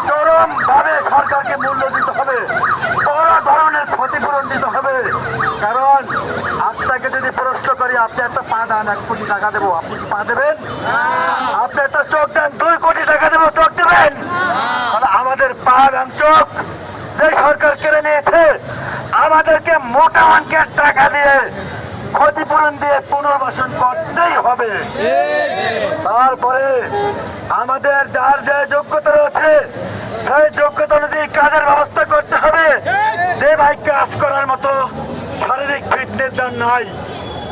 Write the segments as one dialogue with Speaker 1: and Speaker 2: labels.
Speaker 1: চরম ভাবে সরকারকে মূল্য দিতে হবে, বড় ধরনের ক্ষতিপূরণ দিতে হবে। কারণ আপনাকে যদি প্রশ্ন করি, আপনি একটা পা দেন 1 কোটি টাকা দেবো, আপনি পা দেবেন? আপনি একটা চোখ দেন 2 কোটি টাকা দেবো, চোখ দেবেন? তাহলে আমাদের পা এবং চোখ যে সরকার কেড়ে নিয়েছে, আমাদেরকে মোটা অঙ্কের টাকা দিয়ে ক্ষতিপূরণ দিয়ে পুনর্বাসন করতেই হবে। তারপরে আমাদের যার যে যোগ্যতা রয়েছে সেই যোগ্যতা অনুযায়ী কাজের ব্যবস্থা করতে হবে। যে ভাই কাজ করার মতো শারীরিক ফিটনেস যার নাই,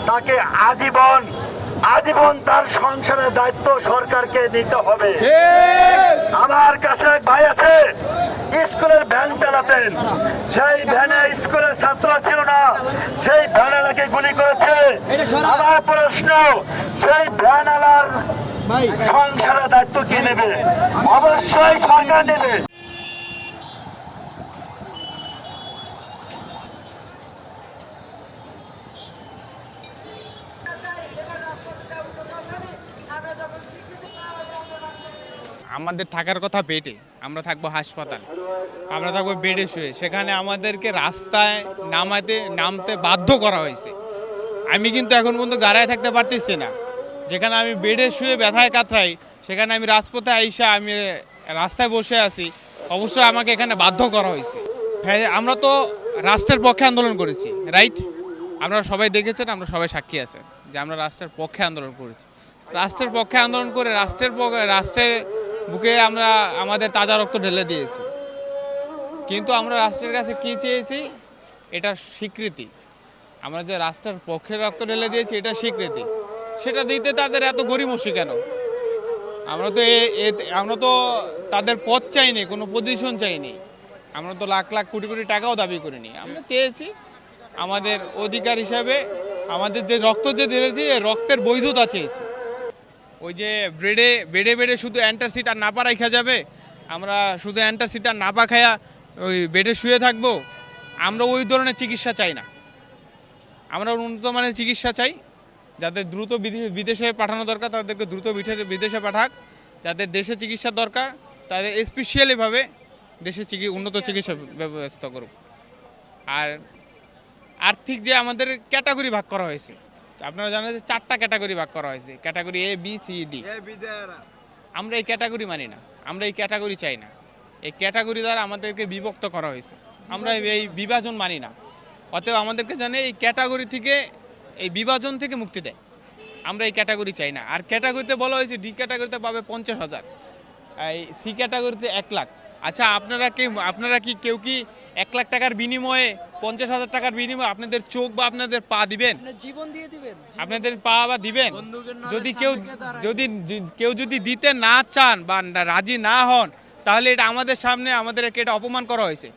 Speaker 1: তাকে আজীবন তার সংসারের দায়িত্ব সরকারকে নিতে হবে। আমার কাছে এক ভাই আছে, স্কুলের ভ্যান চালাতেন, সেই ভ্যানে স্কুলের ছাত্র ছিল না, সেই ভ্যানওয়ালাকে গুলি করেছে। আমার প্রশ্ন, সেই ভ্যানওয়ালার সংসারের দায়িত্ব কে নেবে? অবশ্যই সরকার নেবে।
Speaker 2: আমাদের থাকার কথা বেডে, আমরা থাকবো হাসপাতাল, আমরা থাকবো বেডে শুয়ে, সেখানে আমাদেরকে রাস্তায় নামতে বাধ্য করা হয়েছে। আমি কিন্তু এখন পর্যন্ত দাঁড়ায় থাকতে পারতেছি না। যেখানে আমি বেডে শুয়ে ব্যথায় কাতরাই, সেখানে আমি রাজপথে আইসা আমি রাস্তায় বসে আছি, অবশ্যই আমাকে এখানে বাধ্য করা হয়েছে। আমরা তো রাষ্ট্রের পক্ষে আন্দোলন করেছি, রাইট? আপনারা সবাই দেখেছেন, আমরা সবাই সাক্ষী আছেন যে আমরা রাষ্ট্রের পক্ষে আন্দোলন করেছি। রাষ্ট্রের পক্ষে আন্দোলন করে রাষ্ট্রের বুকে আমরা আমাদের তাজা রক্ত ঢেলে দিয়েছি। কিন্তু আমরা রাষ্ট্রের কাছে কি চেয়েছি? এটার স্বীকৃতি। আমরা যে রাষ্ট্রের পক্ষে রক্ত ঢেলে দিয়েছি, এটা স্বীকৃতি। সেটা দিতে তাদের এত গড়িমসি কেন? আমরা তো তাদের পদ চাইনি, কোনো পজিশন চাইনি, আমরা তো লাখ লাখ কোটি কোটি টাকাও দাবি করিনি। আমরা চেয়েছি আমাদের অধিকার হিসাবে আমাদের যে রক্ত যে দিয়েছি, রক্তের বৈধতা চেয়েছি। ওই যে বেডে শুধু অ্যান্টাসিড আর নাপা রাখা যাবে, আমরা শুধু অ্যান্টাসিড আর নাপা খায়া ওই বেডে শুয়ে থাকবো। আমরা ওই ধরনের চিকিৎসা চাই না। আমরা উন্নত মানের চিকিৎসা চাই। যাদের দ্রুত বিদেশে পাঠানো দরকার তাদেরকে দ্রুত বিদেশে পাঠাক, যাদের দেশে চিকিৎসা দরকার তাদের স্পেশালিভাবে দেশে উন্নত চিকিৎসা ব্যবস্থা করুক। আর আর্থিক যে আমাদের ক্যাটাগরি ভাগ করা হয়েছে, আপনারা জানেন যে 4টা ক্যাটাগরি ভাগ করা হয়েছে, category A, B, C, D। আমরা এই ক্যাটাগরি মানি না, আমরা এই ক্যাটাগরি চাই না। এই ক্যাটাগরি দ্বারা আমাদেরকে বিভক্ত করা হয়েছে, আমরা এই বিভাজন মানি না। অতএব আমাদেরকে জানে এই ক্যাটাগরি থেকে, এই বিভাজন থেকে মুক্তি দেয়। আমরা এই ক্যাটাগরি চাই না। আর ক্যাটাগরিতে বলা হয়েছে D ক্যাটাগরিতে পাবে 50,000, এই C ক্যাটাগরিতে 1 লাখ। আচ্ছা, আপনারা কি কেউ কি 1 লাখ টাকার বিনিময়ে 50,000 টাকার বিনিময়ে আপনাদের চোখ বা আপনাদের পা দিবেন?
Speaker 3: জীবন দিয়ে দিবেন?
Speaker 2: আপনাদের পা বা দিবেন? যদি কেউ যদি দিতে না চান বা রাজি না হন, তাহলে এটা আমাদের সামনে আমাদেরকে এটা অপমান করা হয়েছে।